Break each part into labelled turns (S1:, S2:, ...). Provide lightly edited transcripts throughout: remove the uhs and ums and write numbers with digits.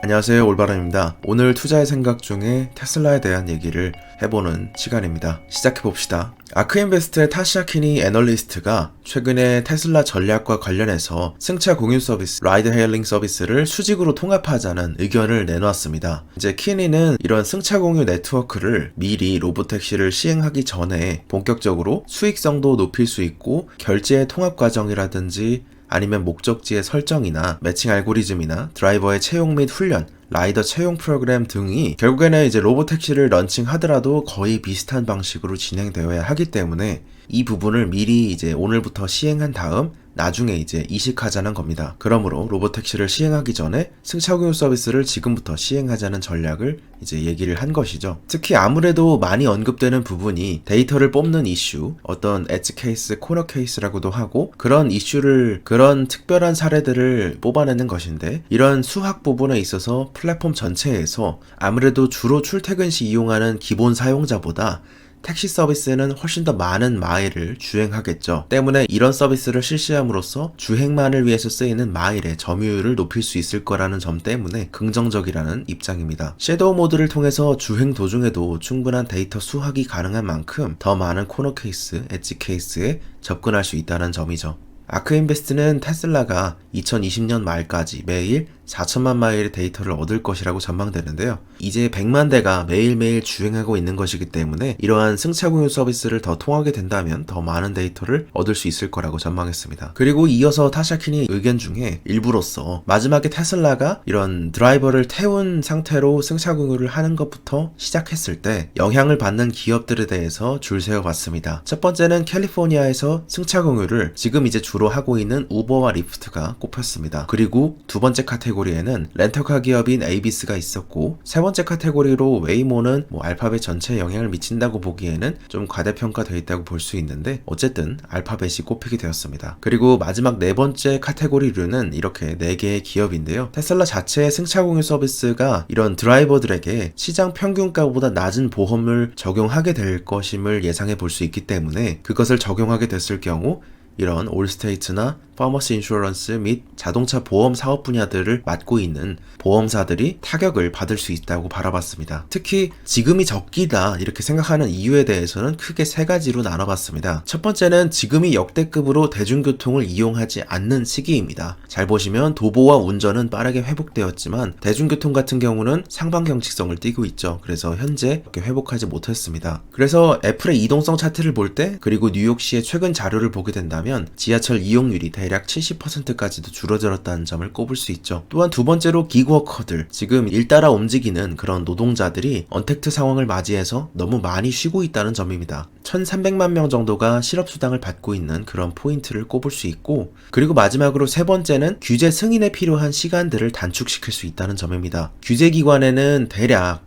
S1: 안녕하세요, 올바람입니다. 오늘 투자의 생각 중에 테슬라에 대한 얘기를 해보는 시간입니다. 시작해봅시다. 아크인베스트의 타시아 키니 애널리스트가 최근에 테슬라 전략과 관련해서 승차 공유 서비스, 라이드 헤일링 서비스를 수직으로 통합하자는 의견을 내놓았습니다. 이제 키니는 이런 승차 공유 네트워크를 미리 로보택시를 시행하기 전에 본격적으로 수익성도 높일 수 있고 결제의 통합 과정이라든지 아니면 목적지의 설정이나 매칭 알고리즘이나 드라이버의 채용 및 훈련, 라이더 채용 프로그램 등이 결국에는 이제 로보택시를 런칭하더라도 거의 비슷한 방식으로 진행되어야 하기 때문에 이 부분을 미리 이제 오늘부터 시행한 다음 나중에 이제 이식하자는 겁니다. 그러므로 로보택시를 시행하기 전에 승차공유 서비스를 지금부터 시행하자는 전략을 이제 얘기를 한 것이죠. 특히 아무래도 많이 언급되는 부분이 데이터를 뽑는 이슈, 어떤 엣지 케이스, 코너 케이스라고도 하고 그런 이슈를, 그런 특별한 사례들을 뽑아내는 것인데 이런 수학 부분에 있어서 플랫폼 전체에서 아무래도 주로 출퇴근 시 이용하는 기본 사용자보다 택시 서비스는 훨씬 더 많은 마일을 주행하겠죠. 때문에 이런 서비스를 실시함으로써 주행만을 위해서 쓰이는 마일의 점유율을 높일 수 있을 거라는 점 때문에 긍정적이라는 입장입니다. 섀도우 모드를 통해서 주행 도중에도 충분한 데이터 수확이 가능한 만큼 더 많은 코너 케이스, 엣지 케이스에 접근할 수 있다는 점이죠. 아크인베스트는 테슬라가 2020년 말까지 매일 4천만 마일의 데이터를 얻을 것이라고 전망되는데요. 이제 100만 대가 매일매일 주행하고 있는 것이기 때문에 이러한 승차 공유 서비스를 더 통하게 된다면 더 많은 데이터를 얻을 수 있을 거라고 전망했습니다. 그리고 이어서 타시아 키니 의견 중에 일부로서 마지막에 테슬라가 이런 드라이버를 태운 상태로 승차 공유를 하는 것부터 시작했을 때 영향을 받는 기업들에 대해서 줄 세워봤습니다. 첫 번째는 캘리포니아에서 승차 공유를 지금 이제 주로 하고 있는 우버와 리프트가 꼽혔습니다. 그리고 두 번째 카테고리에는 렌터카 기업인 에이비스가 있었고, 세 번째 카테고리로 웨이모는 알파벳 전체에 영향을 미친다고 보기에는 좀 과대평가되어 있다고 볼 수 있는데 어쨌든 알파벳이 꼽히게 되었습니다. 그리고 마지막 네 번째 카테고리로는 이렇게 4개의 기업인데요. 테슬라 자체의 승차 공유 서비스가 이런 드라이버들에게 시장 평균가보다 낮은 보험을 적용하게 될 것임을 예상해 볼 수 있기 때문에 그것을 적용하게 됐을 경우 이런 올스테이트나 파머스 인슈어런스 및 자동차 보험 사업 분야들을 맡고 있는 보험사들이 타격을 받을 수 있다고 바라봤습니다. 특히 지금이 적기다 이렇게 생각하는 이유에 대해서는 크게 3가지로 나눠봤습니다. 첫 번째는 지금이 역대급으로 대중교통을 이용하지 않는 시기입니다. 잘 보시면 도보와 운전은 빠르게 회복되었지만 대중교통 같은 경우는 상반경직성을 띠고 있죠. 그래서 현재 이렇게 회복하지 못했습니다. 그래서 애플의 이동성 차트를 볼 때, 그리고 뉴욕시의 최근 자료를 보게 된다면 지하철 이용률이 대략 70%까지도 줄어들었다는 점을 꼽을 수 있죠. 또한 두 번째로 기그워커들, 지금 일 따라 움직이는 그런 노동자들이 언택트 상황을 맞이해서 너무 많이 쉬고 있다는 점입니다. 1300만 명 정도가 실업수당을 받고 있는 그런 포인트를 꼽을 수 있고, 그리고 마지막으로 세 번째는 규제 승인에 필요한 시간들을 단축시킬 수 있다는 점입니다. 규제기관에는 대략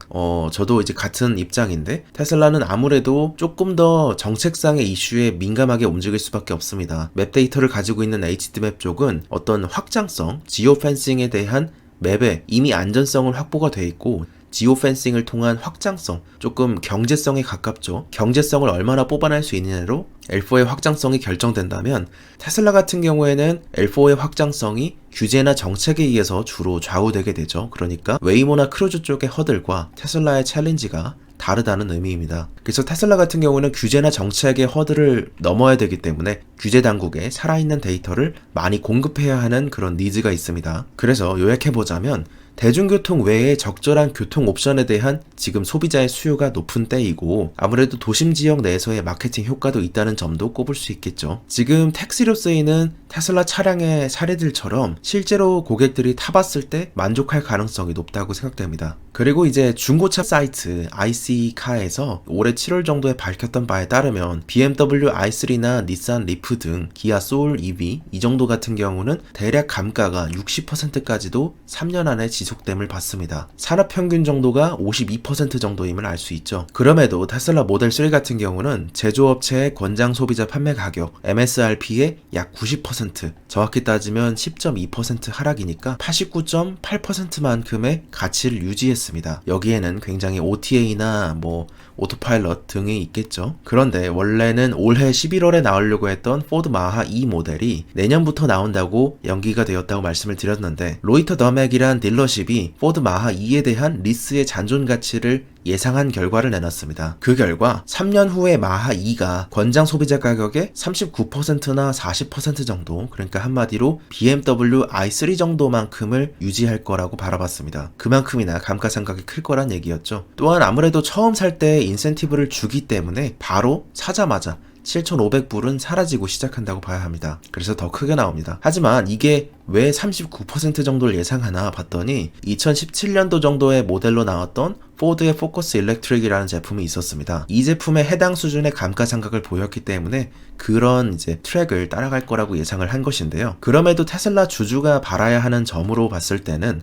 S1: 저도 이제 같은 입장인데 테슬라는 아무래도 조금 더 정책상의 이슈에 민감하게 움직일 수밖에 없습니다. 맵 데이터를 가지고 있는 HD맵 쪽은 어떤 확장성, 지오펜싱에 대한 맵에 이미 안전성을 확보가 돼 있고 지오펜싱을 통한 확장성, 조금 경제성에 가깝죠. 경제성을 얼마나 뽑아낼 수 있느냐로 L4의 확장성이 결정된다면 테슬라 같은 경우에는 L4의 확장성이 규제나 정책에 의해서 주로 좌우되게 되죠. 그러니까 웨이모나 크루즈 쪽의 허들과 테슬라의 챌린지가 다르다는 의미입니다. 그래서 테슬라 같은 경우는 규제나 정책의 허들을 넘어야 되기 때문에 규제 당국에 살아있는 데이터를 많이 공급해야 하는 그런 니즈가 있습니다. 그래서 요약해보자면 대중교통 외에 적절한 교통 옵션에 대한 지금 소비자의 수요가 높은 때이고, 아무래도 도심 지역 내에서의 마케팅 효과도 있다는 점도 꼽을 수 있겠죠. 지금 택시로 쓰이는 테슬라 차량의 사례들처럼 실제로 고객들이 타봤을 때 만족할 가능성이 높다고 생각됩니다. 그리고 이제 중고차 사이트 IC카에서 올해 7월 정도에 밝혔던 바에 따르면 BMW i3나 닛산 리프 등 기아 소울 EV 이 정도 같은 경우는 대략 감가가 60%까지도 3년 안에 지속됨을 봤습니다. 산업평균 정도가 52% 정도임을 알 수 있죠. 그럼에도 테슬라 모델 3 같은 경우는 제조업체의 권장 소비자 판매 가격 MSRP의 약 90%, 정확히 따지면 10.2% 하락이니까 89.8%만큼의 가치를 유지했습니다. 여기에는 굉장히 OTA나 오토파일럿 등이 있겠죠. 그런데 원래는 올해 11월에 나오려고 했던 포드 마하 E 모델이 내년부터 나온다고 연기가 되었다고 말씀을 드렸는데, 로이터 더맥이란 딜러십 딜러십이 포드 마하 2에 대한 리스의 잔존 가치를 예상한 결과를 내놨습니다. 그 결과 3년 후에 마하 2가 권장 소비자 가격의 39%나 40% 정도, 그러니까 한마디로 BMW i3 정도만큼을 유지할 거라고 바라봤습니다. 그만큼이나 감가상각이 클 거란 얘기였죠. 또한 아무래도 처음 살 때 인센티브를 주기 때문에 바로 사자마자 7,500불은 사라지고 시작한다고 봐야 합니다. 그래서 더 크게 나옵니다. 하지만 이게 왜 39% 정도를 예상하나 봤더니 2017년도 정도의 모델로 나왔던 포드의 포커스 일렉트릭이라는 제품이 있었습니다. 이 제품에 해당 수준의 감가상각을 보였기 때문에 그런 이제 트랙을 따라갈 거라고 예상을 한 것인데요. 그럼에도 테슬라 주주가 바라야 하는 점으로 봤을 때는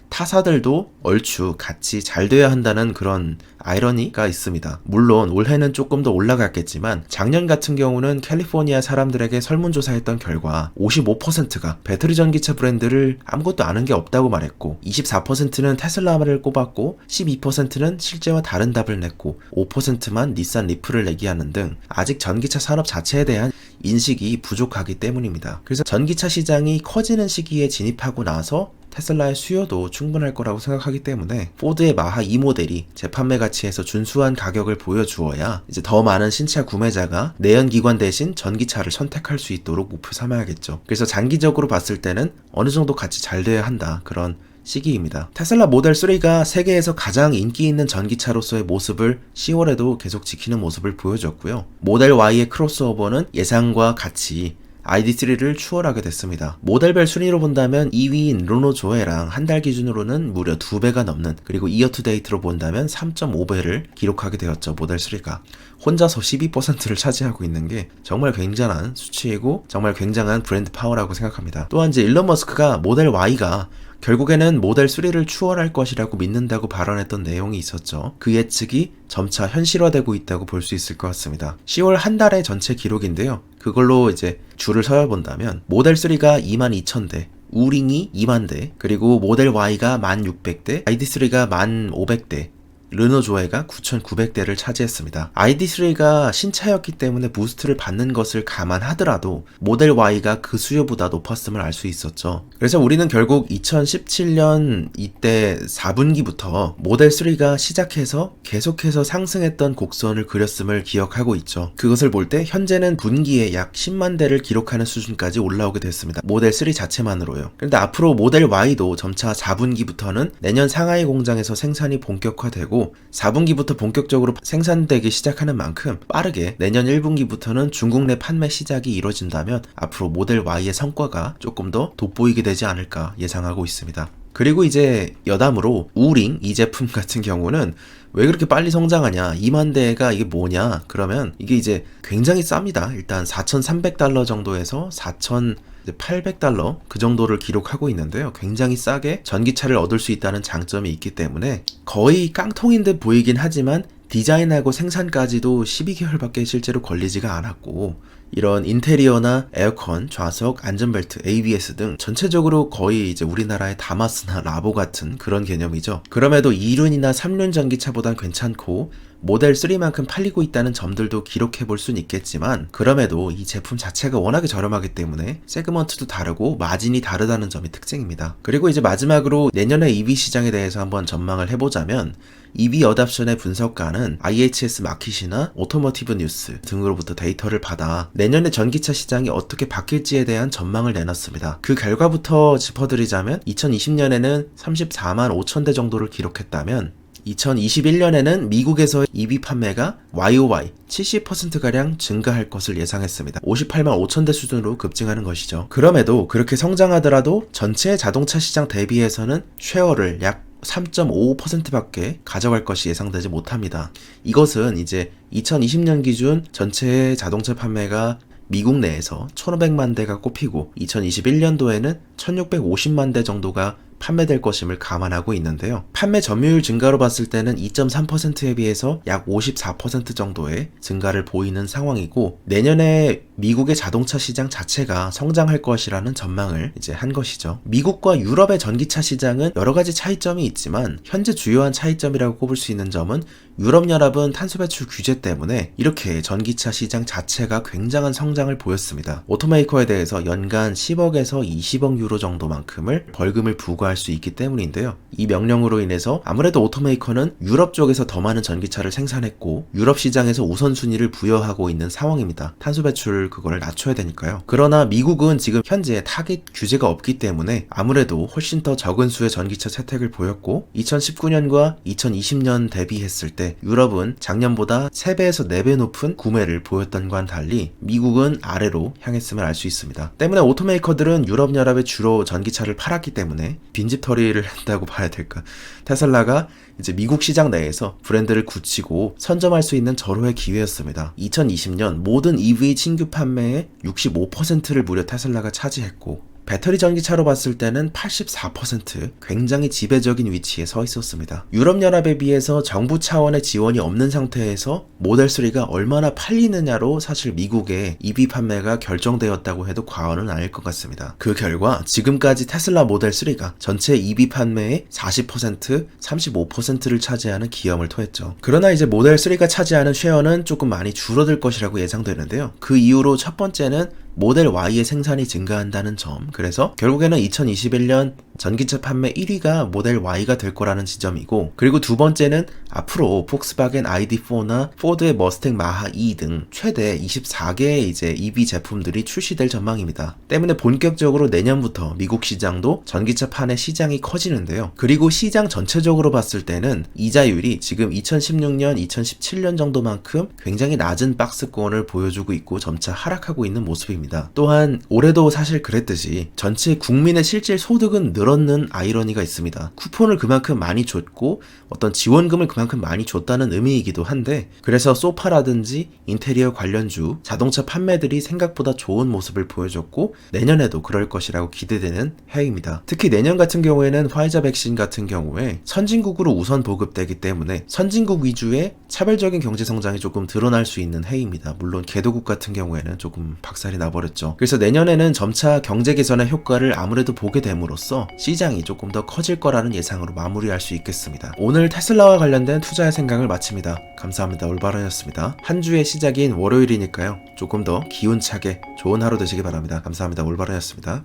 S1: 타사들도 얼추 같이 잘 돼야 한다는 그런 아이러니가 있습니다. 물론 올해는 조금 더 올라갔겠지만 작년 같은 경우는 캘리포니아 사람들에게 설문조사했던 결과 55%가 배터리 전기차 브랜드를 아무것도 아는 게 없다고 말했고, 24%는 테슬라를 꼽았고, 12%는 실제와 다른 답을 냈고, 5%만 닛산 리프를 내기하는 등 아직 전기차 산업 자체에 대한 인식이 부족하기 때문입니다. 그래서 전기차 시장이 커지는 시기에 진입하고 나서 테슬라의 수요도 충분할 거라고 생각하기 때문에 포드의 마하 2 모델이 재판매 가치에서 준수한 가격을 보여주어야 이제 더 많은 신차 구매자가 내연기관 대신 전기차를 선택할 수 있도록 목표 삼아야겠죠. 그래서 장기적으로 봤을 때는 어느 정도 같이 잘 돼야 한다, 그런 시기입니다. 테슬라 모델 3가 세계에서 가장 인기 있는 전기차로서의 모습을 10월에도 계속 지키는 모습을 보여줬고요. 모델 Y의 크로스오버는 예상과 같이 ID3를 추월하게 됐습니다. 모델별 순위로 본다면 2위인 르노 조에랑 한 달 기준으로는 무려 2배가 넘는, 그리고 이어 투 데이트로 본다면 3.5배를 기록하게 되었죠. 모델 3가 혼자서 12%를 차지하고 있는 게 정말 굉장한 수치이고 정말 굉장한 브랜드 파워라고 생각합니다. 또한 이제 일론 머스크가 모델 Y가 결국에는 모델 3를 추월할 것이라고 믿는다고 발언했던 내용이 있었죠. 그 예측이 점차 현실화되고 있다고 볼 수 있을 것 같습니다. 10월 한 달의 전체 기록인데요. 그걸로 이제 줄을 서열본다면 모델 3가 22,000대, 우링이 2만 대, 그리고 모델 Y가 1,600대, ID3가 1,500대, 르노 조에가 9,900대를 차지했습니다. ID3가 신차였기 때문에 부스트를 받는 것을 감안하더라도 모델 Y가 그 수요보다 높았음을 알 수 있었죠. 그래서 우리는 결국 2017년 이때 4분기부터 모델 3가 시작해서 계속해서 상승했던 곡선을 그렸음을 기억하고 있죠. 그것을 볼 때 현재는 분기에 약 10만 대를 기록하는 수준까지 올라오게 됐습니다. 모델 3 자체만으로요. 그런데 앞으로 모델 Y도 점차 4분기부터는 내년 상하이 공장에서 생산이 본격화되고 4분기부터 본격적으로 생산되기 시작하는 만큼 빠르게 내년 1분기부터는 중국 내 판매 시작이 이루어진다면 앞으로 모델 Y의 성과가 조금 더 돋보이게 되지 않을까 예상하고 있습니다. 그리고 이제 여담으로 우링 이 제품 같은 경우는 왜 그렇게 빨리 성장하냐, 2만 대가 이게 뭐냐, 그러면 이게 이제 굉장히 쌉니다. 일단 4,300달러 정도에서 4,800달러 그 정도를 기록하고 있는데요. 굉장히 싸게 전기차를 얻을 수 있다는 장점이 있기 때문에 거의 깡통인 듯 보이긴 하지만 디자인하고 생산까지도 12개월밖에 실제로 걸리지가 않았고, 이런 인테리어나 에어컨, 좌석, 안전벨트, ABS 등 전체적으로 거의 이제 우리나라의 다마스나 라보 같은 그런 개념이죠. 그럼에도 2륜이나 3륜 전기차보단 괜찮고 모델 3만큼 팔리고 있다는 점들도 기록해 볼 수는 있겠지만, 그럼에도 이 제품 자체가 워낙에 저렴하기 때문에 세그먼트도 다르고 마진이 다르다는 점이 특징입니다. 그리고 이제 마지막으로 내년의 EV 시장에 대해서 한번 전망을 해보자면, EV 어답션의 분석가는 IHS 마킷이나 오토모티브 뉴스 등으로부터 데이터를 받아 내년의 전기차 시장이 어떻게 바뀔지에 대한 전망을 내놨습니다. 그 결과부터 짚어드리자면 2020년에는 34만 5천 대 정도를 기록했다면 2021년에는 미국에서의 EV 판매가 YOY 70%가량 증가할 것을 예상했습니다. 58만 5천 대 수준으로 급증하는 것이죠. 그럼에도 그렇게 성장하더라도 전체 자동차 시장 대비해서는 쉐어를 약 3.55%밖에 가져갈 것이 예상되지 못합니다. 이것은 이제 2020년 기준 전체 자동차 판매가 미국 내에서 1,500만 대가 꼽히고 2021년도에는 1,650만 대 정도가 판매될 것임을 감안하고 있는데요. 판매 점유율 증가로 봤을 때는 2.3%에 비해서 약 54% 정도의 증가를 보이는 상황이고, 내년에 미국의 자동차 시장 자체가 성장할 것이라는 전망을 이제 한 것이죠. 미국과 유럽의 전기차 시장은 여러 가지 차이점이 있지만 현재 주요한 차이점이라고 꼽을 수 있는 점은 유럽연합은 탄소 배출 규제 때문에 이렇게 전기차 시장 자체가 굉장한 성장을 보였습니다. 오토메이커에 대해서 연간 10억에서 20억 유로 정도만큼을 벌금을 부과할 수 있기 때문인데요. 이 명령으로 인해서 아무래도 오토메이커는 유럽 쪽에서 더 많은 전기차를 생산했고 유럽 시장에서 우선순위를 부여하고 있는 상황입니다. 탄소 배출 그거를 낮춰야 되니까요. 그러나 미국은 지금 현재 타깃 규제가 없기 때문에 아무래도 훨씬 더 적은 수의 전기차 채택을 보였고 2019년과 2020년 대비했을 때 유럽은 작년보다 3배에서 4배 높은 구매를 보였던 과는 달리 미국은 아래로 향했음을 알 수 있습니다. 때문에 오토메이커들은 유럽연합에 주로 전기차를 팔았기 때문에 빈집털이를 한다고 봐야 될까. 테슬라가 이제 미국 시장 내에서 브랜드를 굳히고 선점할 수 있는 절호의 기회였습니다. 2020년 모든 EV 신규 판매의 65%를 무려 테슬라가 차지했고 배터리 전기차로 봤을 때는 84% 굉장히 지배적인 위치에 서 있었습니다. 유럽연합에 비해서 정부 차원의 지원이 없는 상태에서 모델 3가 얼마나 팔리느냐로 사실 미국의 EV 판매가 결정되었다고 해도 과언은 아닐 것 같습니다. 그 결과 지금까지 테슬라 모델 3가 전체 EV 판매의 40%, 35%를 차지하는 기염을 토했죠. 그러나 이제 모델 3가 차지하는 쉐어는 조금 많이 줄어들 것이라고 예상되는데요. 그 이유로 첫 번째는 모델 Y의 생산이 증가한다는 점, 그래서 결국에는 2021년 전기차 판매 1위가 모델 Y가 될 거라는 지점이고, 그리고 두 번째는 앞으로 폭스바겐 ID4나 포드의 머스탱 마하 2 등 최대 24개의 이제 EV 제품들이 출시될 전망입니다. 때문에 본격적으로 내년부터 미국 시장도 전기차 판의 시장이 커지는데요. 그리고 시장 전체적으로 봤을 때는 이자율이 지금 2016년, 2017년 정도만큼 굉장히 낮은 박스권을 보여주고 있고 점차 하락하고 있는 모습입니다. 또한 올해도 사실 그랬듯이 전체 국민의 실질 소득은 늘었는 아이러니가 있습니다. 쿠폰을 그만큼 많이 줬고 어떤 지원금을 그만큼 많이 줬다는 의미이기도 한데, 그래서 소파라든지 인테리어 관련주 자동차 판매들이 생각보다 좋은 모습을 보여줬고 내년에도 그럴 것이라고 기대되는 해입니다. 특히 내년 같은 경우에는 화이자 백신 같은 경우에 선진국으로 우선 보급되기 때문에 선진국 위주의 차별적인 경제 성장이 조금 드러날 수 있는 해입니다. 물론 개도국 같은 경우에는 조금 박살이 나버렸죠. 그래서 내년에는 점차 경제 개선의 효과를 아무래도 보게 됨으로써 시장이 조금 더 커질 거라는 예상으로 마무리할 수 있겠습니다. 오늘 테슬라와 관련된 투자의 생각을 마칩니다. 감사합니다. 올바른이었습니다. 한 주의 시작인 월요일이니까요. 조금 더 기운차게 좋은 하루 되시기 바랍니다. 감사합니다. 올바른이었습니다.